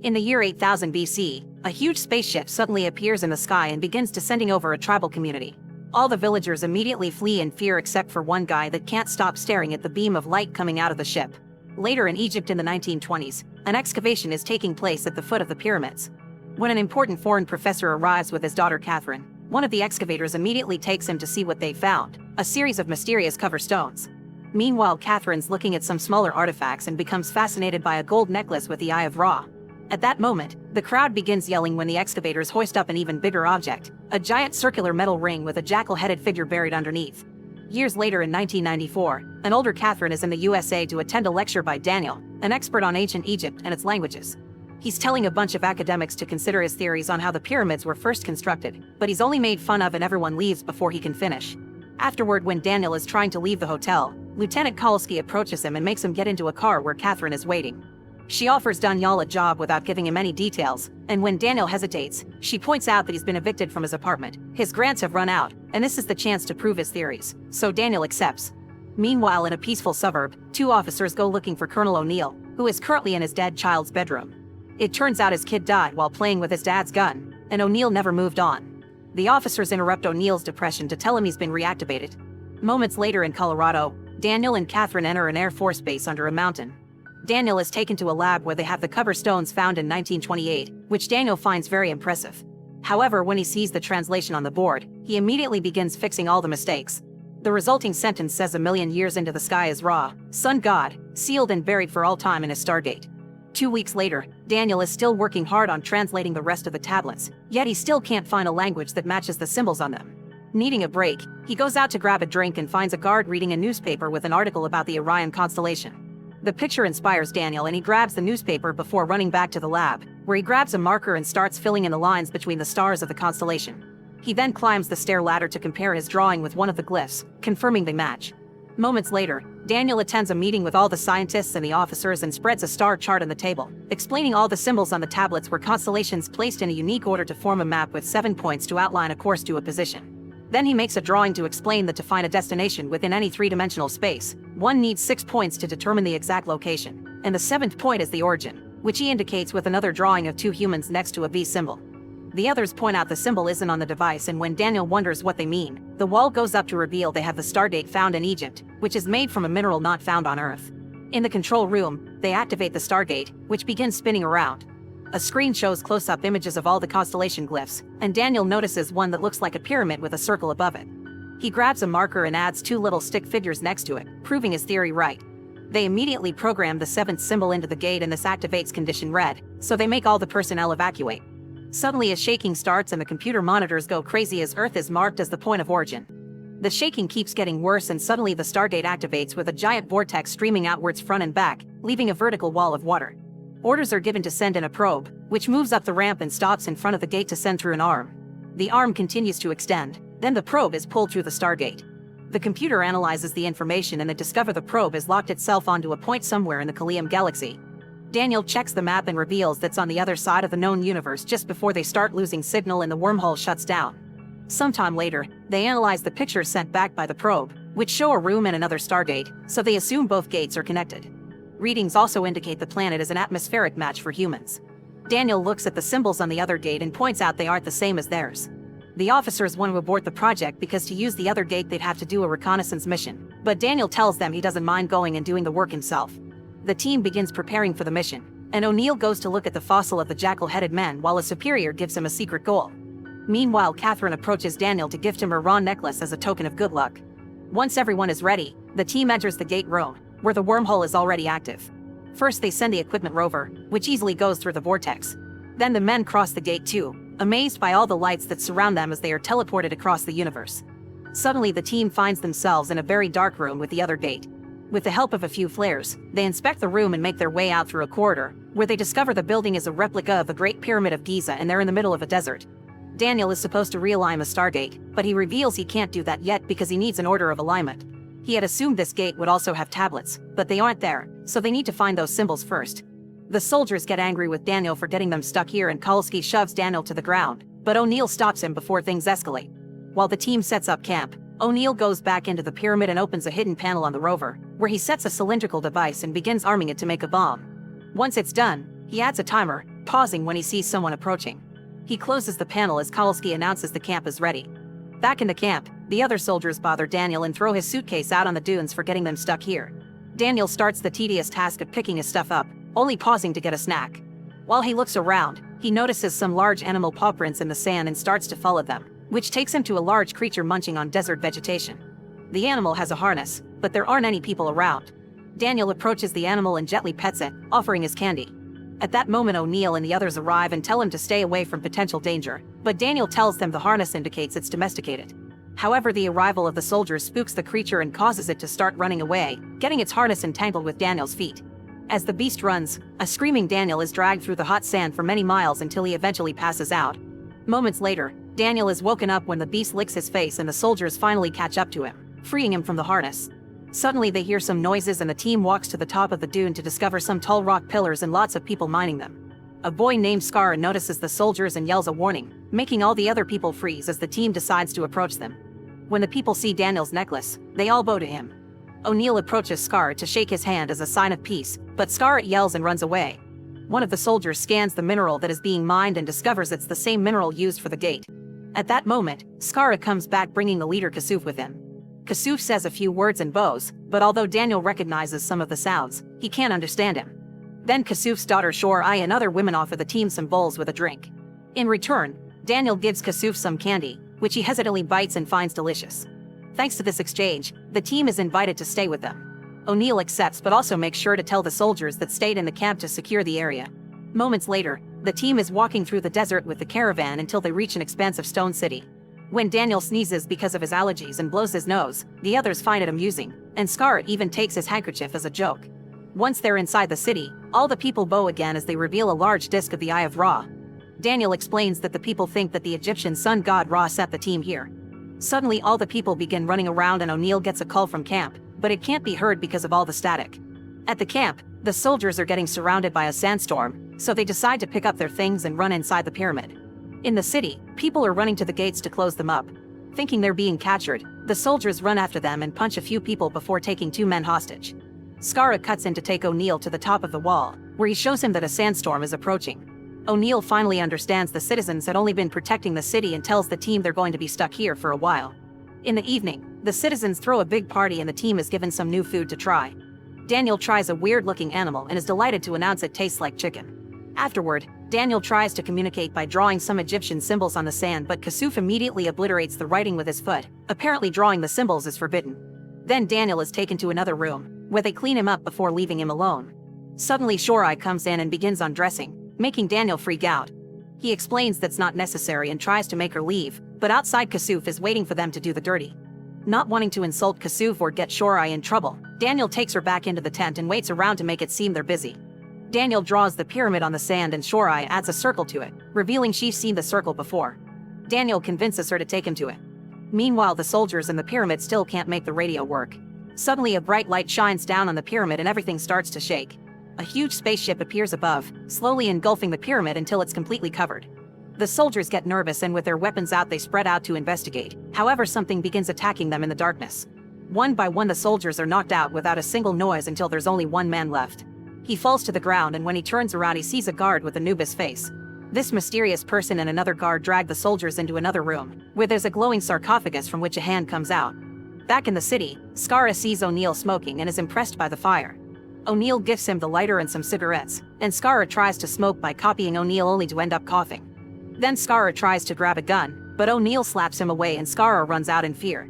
In the year 8000 BC, a huge spaceship suddenly appears in the sky and begins descending over a tribal community. All the villagers immediately flee in fear except for one guy that can't stop staring at the beam of light coming out of the ship. Later in Egypt in the 1920s, an excavation is taking place at the foot of the pyramids. When an important foreign professor arrives with his daughter Catherine, one of the excavators immediately takes him to see what they found, a series of mysterious cover stones. Meanwhile, Catherine's looking at some smaller artifacts and becomes fascinated by a gold necklace with the Eye of Ra. At that moment, the crowd begins yelling when the excavators hoist up an even bigger object, a giant circular metal ring with a jackal-headed figure buried underneath. Years later in 1994, an older Catherine is in the USA to attend a lecture by Daniel, an expert on ancient Egypt and its languages. He's telling a bunch of academics to consider his theories on how the pyramids were first constructed, but he's only made fun of and everyone leaves before he can finish. Afterward, when Daniel is trying to leave the hotel, Lieutenant Kolsky approaches him and makes him get into a car where Catherine is waiting. She offers Daniel a job without giving him any details, and when Daniel hesitates, she points out that he's been evicted from his apartment. His grants have run out, and this is the chance to prove his theories, so Daniel accepts. Meanwhile, in a peaceful suburb, two officers go looking for Colonel O'Neill, who is currently in his dead child's bedroom. It turns out his kid died while playing with his dad's gun, and O'Neill never moved on. The officers interrupt O'Neill's depression to tell him he's been reactivated. Moments later in Colorado, Daniel and Catherine enter an Air Force base under a mountain. Daniel is taken to a lab where they have the cover stones found in 1928, which Daniel finds very impressive. However, when he sees the translation on the board, he immediately begins fixing all the mistakes. The resulting sentence says 1,000,000 years into the sky is Ra, sun god, sealed and buried for all time in a Stargate. 2 weeks later, Daniel is still working hard on translating the rest of the tablets, yet he still can't find a language that matches the symbols on them. Needing a break, he goes out to grab a drink and finds a guard reading a newspaper with an article about the Orion constellation. The picture inspires Daniel and he grabs the newspaper before running back to the lab, where he grabs a marker and starts filling in the lines between the stars of the constellation. He then climbs the stair ladder to compare his drawing with one of the glyphs, confirming they match. Moments later, Daniel attends a meeting with all the scientists and the officers and spreads a star chart on the table, explaining all the symbols on the tablets were constellations placed in a unique order to form a map with 7 points to outline a course to a position. Then he makes a drawing to explain that to find a destination within any three-dimensional space, one needs 6 points to determine the exact location, and the 7th point is the origin, which he indicates with another drawing of 2 humans next to a V symbol. The others point out the symbol isn't on the device, and when Daniel wonders what they mean, the wall goes up to reveal they have the Stargate found in Egypt, which is made from a mineral not found on Earth. In the control room, they activate the Stargate, which begins spinning around. A screen shows close-up images of all the constellation glyphs, and Daniel notices one that looks like a pyramid with a circle above it. He grabs a marker and adds 2 little stick figures next to it, proving his theory right. They immediately program the 7th symbol into the gate and this activates condition red, so they make all the personnel evacuate. Suddenly a shaking starts and the computer monitors go crazy as Earth is marked as the point of origin. The shaking keeps getting worse and suddenly the Stargate activates with a giant vortex streaming outwards front and back, leaving a vertical wall of water. Orders are given to send in a probe, which moves up the ramp and stops in front of the gate to send through an arm. The arm continues to extend, then the probe is pulled through the Stargate. The computer analyzes the information and they discover the probe has locked itself onto a point somewhere in the Kalium galaxy. Daniel checks the map and reveals that's on the other side of the known universe just before they start losing signal and the wormhole shuts down. Sometime later, they analyze the pictures sent back by the probe, which show a room and another Stargate, so they assume both gates are connected. Readings also indicate the planet is an atmospheric match for humans. Daniel looks at the symbols on the other gate and points out they aren't the same as theirs. The officers want to abort the project because to use the other gate they'd have to do a reconnaissance mission, but Daniel tells them he doesn't mind going and doing the work himself. The team begins preparing for the mission, and O'Neill goes to look at the fossil of the jackal-headed man while a superior gives him a secret goal. Meanwhile, Catherine approaches Daniel to gift him her Ra necklace as a token of good luck. Once everyone is ready, the team enters the gate room, where the wormhole is already active. First they send the equipment rover, which easily goes through the vortex. Then the men cross the gate too, amazed by all the lights that surround them as they are teleported across the universe. Suddenly the team finds themselves in a very dark room with the other gate. With the help of a few flares, they inspect the room and make their way out through a corridor, where they discover the building is a replica of the Great Pyramid of Giza and they're in the middle of a desert. Daniel is supposed to realign the Stargate, but he reveals he can't do that yet because he needs an order of alignment. He had assumed this gate would also have tablets, but they aren't there, so they need to find those symbols first. The soldiers get angry with Daniel for getting them stuck here and Kolsky shoves Daniel to the ground, but O'Neill stops him before things escalate. While the team sets up camp, O'Neill goes back into the pyramid and opens a hidden panel on the rover, where he sets a cylindrical device and begins arming it to make a bomb. Once it's done, he adds a timer, pausing when he sees someone approaching. He closes the panel as Kalski announces the camp is ready. Back in the camp, the other soldiers bother Daniel and throw his suitcase out on the dunes for getting them stuck here. Daniel starts the tedious task of picking his stuff up, only pausing to get a snack. While he looks around, he notices some large animal paw prints in the sand and starts to follow them, which takes him to a large creature munching on desert vegetation. The animal has a harness, but there aren't any people around. Daniel approaches the animal and gently pets it, offering his candy. At that moment, O'Neill and the others arrive and tell him to stay away from potential danger, but Daniel tells them the harness indicates it's domesticated. However, the arrival of the soldiers spooks the creature and causes it to start running away, getting its harness entangled with Daniel's feet. As the beast runs, a screaming Daniel is dragged through the hot sand for many miles until he eventually passes out. Moments later, Daniel is woken up when the beast licks his face and the soldiers finally catch up to him, freeing him from the harness. Suddenly they hear some noises and the team walks to the top of the dune to discover some tall rock pillars and lots of people mining them. A boy named Scar notices the soldiers and yells a warning, making all the other people freeze as the team decides to approach them. When the people see Daniel's necklace, they all bow to him. O'Neill approaches Scar to shake his hand as a sign of peace, but Scar yells and runs away. One of the soldiers scans the mineral that is being mined and discovers it's the same mineral used for the gate. At that moment, Scar comes back bringing the leader Kasuf with him. Kasuf says a few words and bows, but although Daniel recognizes some of the sounds, he can't understand him. Then Kasuf's daughter Shor-Ai and other women offer the team some bowls with a drink. In return, Daniel gives Kasuf some candy, which he hesitantly bites and finds delicious. Thanks to this exchange, the team is invited to stay with them. O'Neill accepts but also makes sure to tell the soldiers that stayed in the camp to secure the area. Moments later, the team is walking through the desert with the caravan until they reach an expansive stone city. When Daniel sneezes because of his allergies and blows his nose, the others find it amusing, and Scar even takes his handkerchief as a joke. Once they're inside the city, all the people bow again as they reveal a large disc of the Eye of Ra. Daniel explains that the people think that the Egyptian sun god Ra set the team here. Suddenly all the people begin running around and O'Neill gets a call from camp, but it can't be heard because of all the static. At the camp, the soldiers are getting surrounded by a sandstorm, so they decide to pick up their things and run inside the pyramid. In the city, people are running to the gates to close them up. Thinking they're being captured, the soldiers run after them and punch a few people before taking 2 men hostage. Scar cuts in to take O'Neill to the top of the wall, where he shows him that a sandstorm is approaching. O'Neill finally understands the citizens had only been protecting the city and tells the team they're going to be stuck here for a while. In the evening, the citizens throw a big party and the team is given some new food to try. Daniel tries a weird-looking animal and is delighted to announce it tastes like chicken. Afterward, Daniel tries to communicate by drawing some Egyptian symbols on the sand, but Kasuf immediately obliterates the writing with his foot, apparently drawing the symbols is forbidden. Then Daniel is taken to another room, where they clean him up before leaving him alone. Suddenly Shor-Ai comes in and begins undressing, making Daniel freak out. He explains that's not necessary and tries to make her leave, but outside Kasuf is waiting for them to do the dirty. Not wanting to insult Kasuf or get Shor-Ai in trouble, Daniel takes her back into the tent and waits around to make it seem they're busy. Daniel draws the pyramid on the sand and Shor-Ai adds a circle to it, revealing she's seen the circle before. Daniel convinces her to take him to it. Meanwhile, the soldiers in the pyramid still can't make the radio work. Suddenly a bright light shines down on the pyramid and everything starts to shake. A huge spaceship appears above, slowly engulfing the pyramid until it's completely covered. The soldiers get nervous and with their weapons out they spread out to investigate. However, something begins attacking them in the darkness. One by one the soldiers are knocked out without a single noise until there's only one man left. He falls to the ground and when he turns around he sees a guard with Anubis face. This mysterious person and another guard drag the soldiers into another room, where there's a glowing sarcophagus from which a hand comes out. Back in the city, Scar sees O'Neill smoking and is impressed by the fire. O'Neill gifts him the lighter and some cigarettes, and Scar tries to smoke by copying O'Neill only to end up coughing. Then Scar tries to grab a gun, but O'Neill slaps him away and Scar runs out in fear.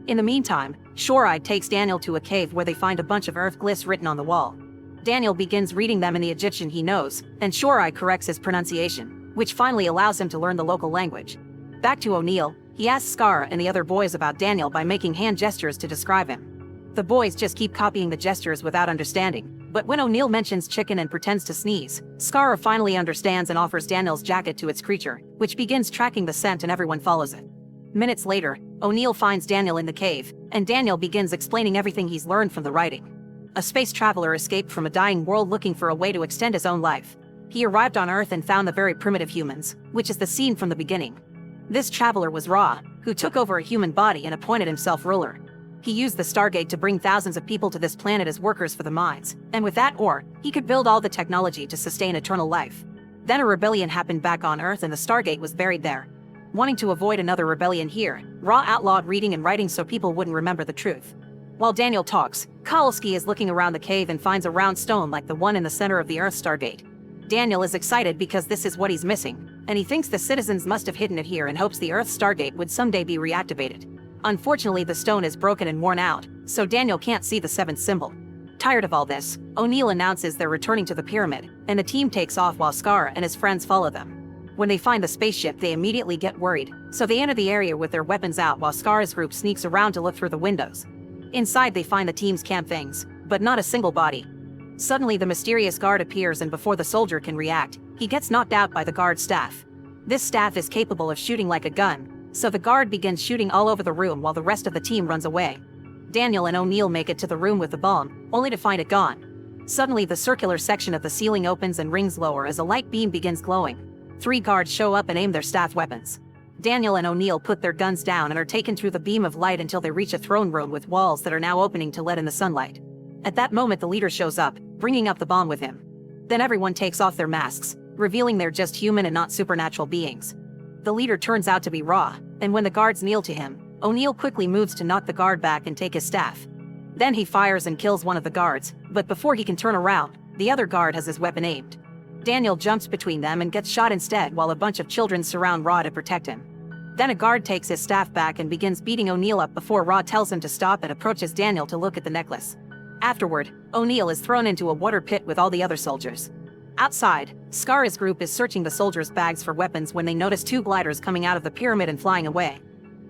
In the meantime, Shor-Ai takes Daniel to a cave where they find a bunch of earth glyphs written on the wall. Daniel begins reading them in the Egyptian he knows, and Shor-Ai corrects his pronunciation, which finally allows him to learn the local language. Back to O'Neill, he asks Scar and the other boys about Daniel by making hand gestures to describe him. The boys just keep copying the gestures without understanding, but when O'Neill mentions chicken and pretends to sneeze, Scar finally understands and offers Daniel's jacket to its creature, which begins tracking the scent and everyone follows it. Minutes later, O'Neill finds Daniel in the cave, and Daniel begins explaining everything he's learned from the writing. A space traveler escaped from a dying world looking for a way to extend his own life. He arrived on Earth and found the very primitive humans, which is the scene from the beginning. This traveler was Ra, who took over a human body and appointed himself ruler. He used the Stargate to bring thousands of people to this planet as workers for the mines, and with that ore, he could build all the technology to sustain eternal life. Then a rebellion happened back on Earth and the Stargate was buried there. Wanting to avoid another rebellion here, Ra outlawed reading and writing so people wouldn't remember the truth. While Daniel talks, Kowalski is looking around the cave and finds a round stone like the one in the center of the Earth Stargate. Daniel is excited because this is what he's missing, and he thinks the citizens must have hidden it here and hopes the Earth Stargate would someday be reactivated. Unfortunately, the stone is broken and worn out, so Daniel can't see the seventh symbol. Tired of all this, O'Neill announces they're returning to the pyramid, and the team takes off while Scar and his friends follow them. When they find the spaceship, they immediately get worried, so they enter the area with their weapons out while Scar's group sneaks around to look through the windows. Inside, they find the team's camp things, but not a single body. Suddenly, the mysterious guard appears, and before the soldier can react, he gets knocked out by the guard's staff. This staff is capable of shooting like a gun, so the guard begins shooting all over the room while the rest of the team runs away. Daniel and O'Neill make it to the room with the bomb, only to find it gone. Suddenly, the circular section of the ceiling opens and rings lower as a light beam begins glowing. 3 guards show up and aim their staff weapons. Daniel and O'Neill put their guns down and are taken through the beam of light until they reach a throne room with walls that are now opening to let in the sunlight. At that moment, the leader shows up, bringing up the bomb with him. Then everyone takes off their masks, revealing they're just human and not supernatural beings. The leader turns out to be Ra, and when the guards kneel to him, O'Neill quickly moves to knock the guard back and take his staff. Then he fires and kills one of the guards, but before he can turn around, the other guard has his weapon aimed. Daniel jumps between them and gets shot instead while a bunch of children surround Ra to protect him. Then a guard takes his staff back and begins beating O'Neill up before Ra tells him to stop and approaches Daniel to look at the necklace. Afterward, O'Neill is thrown into a water pit with all the other soldiers. Outside, Scar's group is searching the soldiers' bags for weapons when they notice 2 gliders coming out of the pyramid and flying away.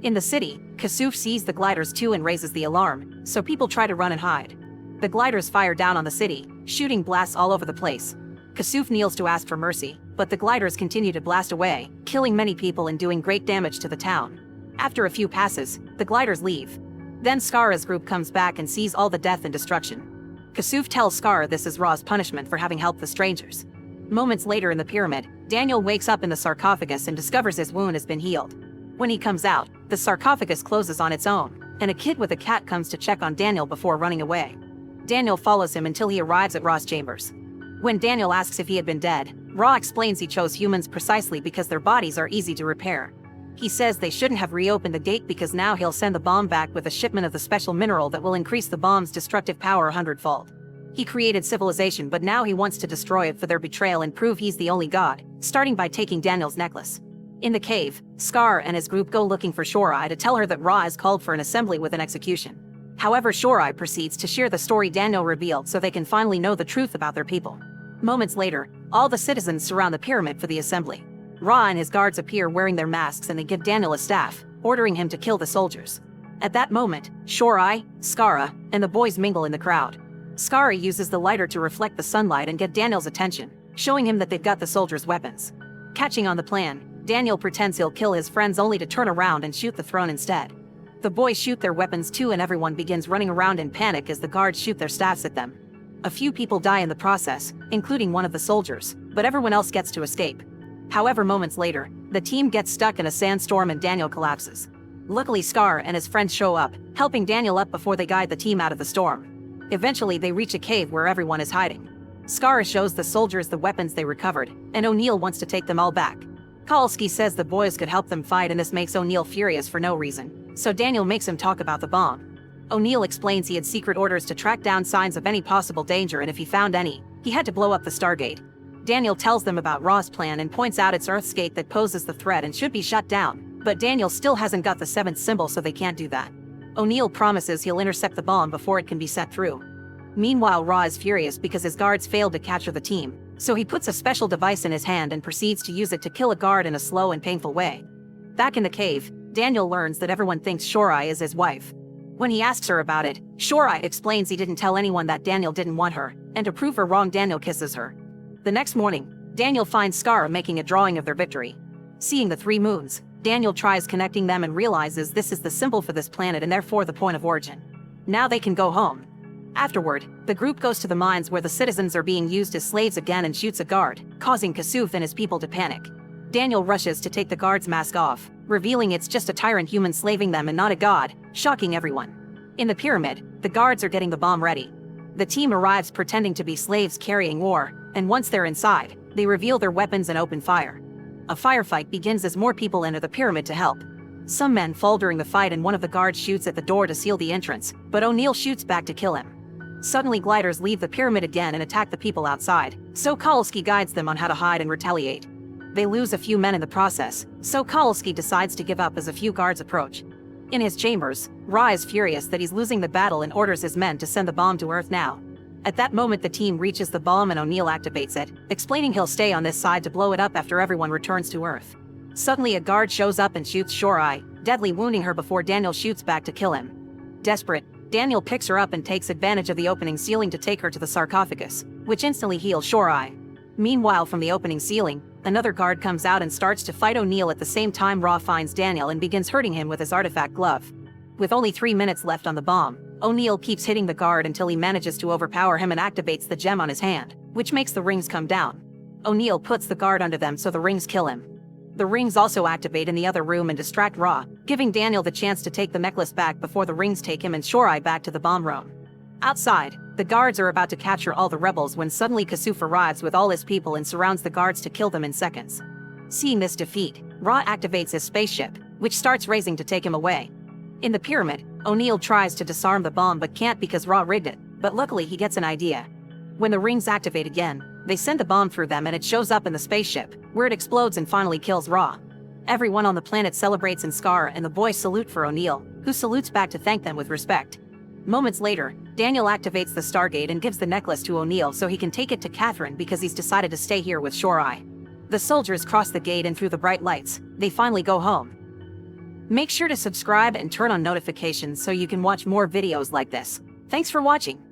In the city, Kasuf sees the gliders too and raises the alarm, so people try to run and hide. The gliders fire down on the city, shooting blasts all over the place. Kasuf kneels to ask for mercy, but the gliders continue to blast away, killing many people and doing great damage to the town. After a few passes, the gliders leave. Then Scar's group comes back and sees all the death and destruction. Kasuf tells Scar this is Ra's punishment for having helped the strangers. Moments later in the pyramid, Daniel wakes up in the sarcophagus and discovers his wound has been healed. When he comes out, the sarcophagus closes on its own, and a kid with a cat comes to check on Daniel before running away. Daniel follows him until he arrives at Ra's chambers. When Daniel asks if he had been dead, Ra explains he chose humans precisely because their bodies are easy to repair. He says they shouldn't have reopened the gate because now he'll send the bomb back with a shipment of the special mineral that will increase the bomb's destructive power 100-fold. He created civilization, but now he wants to destroy it for their betrayal and prove he's the only god, starting by taking Daniel's necklace. In the cave, Scar and his group go looking for Shorai to tell her that Ra is called for an assembly with an execution. However, Shorai proceeds to share the story Daniel revealed so they can finally know the truth about their people. Moments later, all the citizens surround the pyramid for the assembly. Ra and his guards appear wearing their masks and they give Daniel a staff, ordering him to kill the soldiers. At that moment, Shorai, Skara, and the boys mingle in the crowd. Skara uses the lighter to reflect the sunlight and get Daniel's attention, showing him that they've got the soldiers' weapons. Catching on the plan, Daniel pretends he'll kill his friends only to turn around and shoot the throne instead. The boys shoot their weapons too and everyone begins running around in panic as the guards shoot their staffs at them. A few people die in the process, including one of the soldiers, but everyone else gets to escape. However, moments later, the team gets stuck in a sandstorm and Daniel collapses. Luckily, Scar and his friends show up, helping Daniel up before they guide the team out of the storm. Eventually, they reach a cave where everyone is hiding. Scar shows the soldiers the weapons they recovered, and O'Neill wants to take them all back. Kowalski says the boys could help them fight, and this makes O'Neill furious for no reason, so Daniel makes him talk about the bomb. O'Neill explains he had secret orders to track down signs of any possible danger, and if he found any, he had to blow up the Stargate. Daniel tells them about Ra's plan and points out it's Earth's gate that poses the threat and should be shut down, but Daniel still hasn't got the 7th symbol, so they can't do that. O'Neill promises he'll intercept the bomb before it can be set through. Meanwhile, Ra is furious because his guards failed to capture the team, so he puts a special device in his hand and proceeds to use it to kill a guard in a slow and painful way. Back in the cave, Daniel learns that everyone thinks Shorai is his wife. When he asks her about it, Shorai explains he didn't tell anyone that Daniel didn't want her, and to prove her wrong, Daniel kisses her. The next morning, Daniel finds Skara making a drawing of their victory. Seeing the 3 moons, Daniel tries connecting them and realizes this is the symbol for this planet and therefore the point of origin. Now they can go home. Afterward, the group goes to the mines where the citizens are being used as slaves again and shoots a guard, causing Kasuf and his people to panic. Daniel rushes to take the guard's mask off, revealing it's just a tyrant human slaving them and not a god, shocking everyone. In the pyramid, the guards are getting the bomb ready. The team arrives pretending to be slaves carrying war, and once they're inside, They reveal their weapons and open fire. A firefight begins as more people enter the pyramid to help. Some men fall during the fight and one of the guards shoots at the door to seal the entrance, but O'Neill shoots back to kill him. Suddenly gliders leave the pyramid again and attack the people outside, so Kowalski guides them on how to hide and retaliate. They lose a few men in the process, so Kowalski decides to give up as a few guards approach. In his chambers, Ra is furious that he's losing the battle and orders his men to send the bomb to Earth now. At that moment the team reaches the bomb and O'Neill activates it, explaining he'll stay on this side to blow it up after everyone returns to Earth. Suddenly a guard shows up and shoots Shorai, deadly wounding her before Daniel shoots back to kill him. Desperate, Daniel picks her up and takes advantage of the opening ceiling to take her to the sarcophagus, which instantly heals Shorai. Meanwhile from the opening ceiling, another guard comes out and starts to fight O'Neill. At the same time Ra finds Daniel and begins hurting him with his artifact glove. With only 3 minutes left on the bomb, O'Neill keeps hitting the guard until he manages to overpower him and activates the gem on his hand, which makes the rings come down. O'Neill puts the guard under them so the rings kill him. The rings also activate in the other room and distract Ra, giving Daniel the chance to take the necklace back before the rings take him and Shorai back to the bomb room. Outside, the guards are about to capture all the rebels when suddenly Kasuf arrives with all his people and surrounds the guards to kill them in seconds. Seeing this defeat, Ra activates his spaceship, which starts racing to take him away. In the pyramid, O'Neill tries to disarm the bomb but can't because Ra rigged it, but luckily he gets an idea. When the rings activate again, they send the bomb through them and it shows up in the spaceship, where it explodes and finally kills Ra. Everyone on the planet celebrates in Scar and the boys salute for O'Neill, who salutes back to thank them with respect. Moments later, Daniel activates the Stargate and gives the necklace to O'Neill so he can take it to Catherine because he's decided to stay here with Shorai. The soldiers cross the gate and through the bright lights, they finally go home. Make sure to subscribe and turn on notifications so you can watch more videos like this. Thanks for watching.